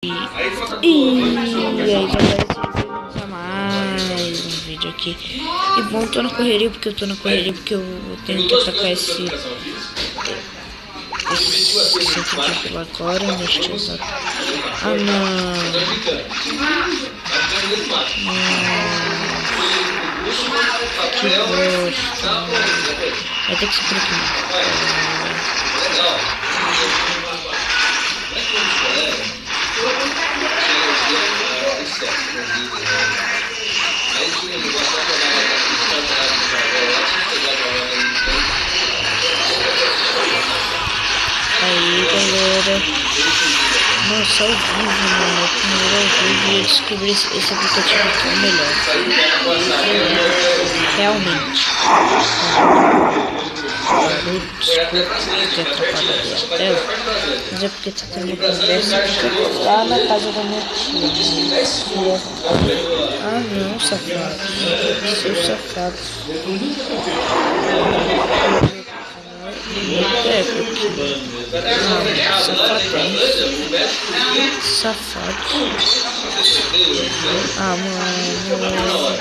E aí galera, sejam bem-vindos a mais um vídeo aqui. E bom, tô na correria porque eu tenho que atacar esse título agora, neste exato. Ah não. Que bosta. Vai ter que ser por aqui. Aí galera, nossa, ao vivo, mano, primeiro ao vivo e eu descobri esse aplicativo aqui é o melhor. Realmente. Desculpa ter atrapalhado a tela, mas é porque tá tendo uma conversa aqui lá na casa da minha tia. Ah não, safado. Seu safado. Safado. Ah, mano.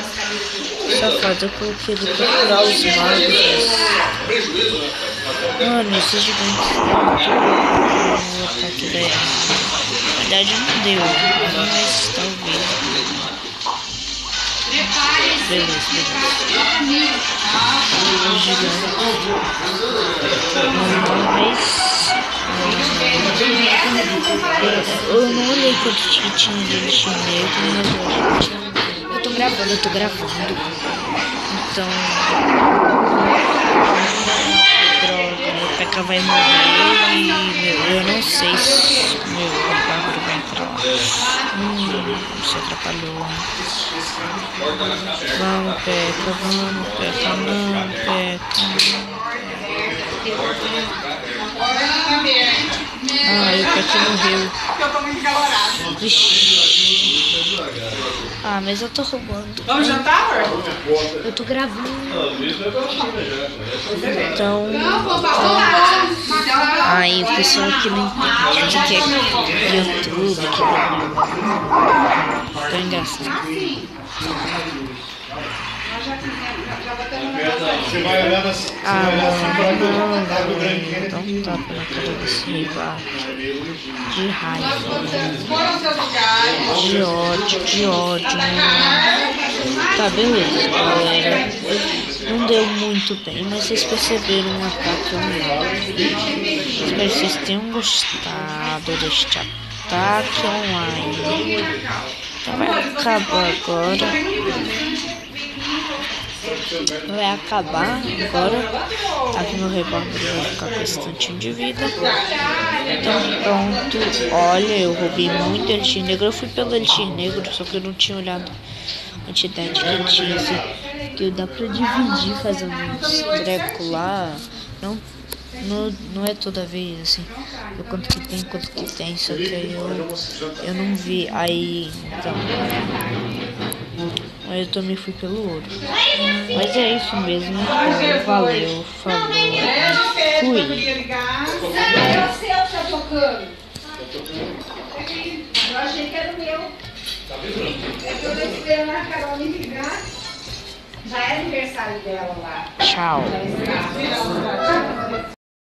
Safado, eu coloquei ele pra curar os magos. Mano, esse gigante o ataque daí. Na verdade não deu, mas talvez. Beleza. Eu não olhei quanto tinha de elixir negro, mas eu tô gravando. Então, droga, meu P.K. vai morrer e eu não sei se meu bagulho vai entrar lá. Se atrapalhou. Vamos, P.K. Não, P.K. Ah, e o P.K. morreu. Vixi. Ah, mas eu tô roubando. Vamos jantar, amor? Eu tô gravando. Então. Aí o pessoal que não entende o que é YouTube, que é engraçado. Ah, não, dá um tapa na cara desse rival. De raiva, de ódio, Tá, beleza, galera. Não deu muito bem, mas vocês perceberam um ataque online. Espero que vocês tenham gostado deste ataque online. Então vai acabar agora. Vai acabar agora. Aqui no revólver vai ficar com esse tantinho de vida. Então pronto. Olha, eu roubei muito elixir negro. Eu fui pelo elixir negro, só que eu não tinha olhado a quantidade que eu tinha. Assim, que dá pra dividir fazendo uns trecos lá. Não é toda vez assim. Quanto que tem. Só que aí eu não vi. Aí então. Aí eu também fui pelo ouro. Mas é isso mesmo. Então, valeu, falou. Fui. Eu achei que era o meu. É que eu tô esperando a Carol me ligar. Já é aniversário dela lá. Tchau.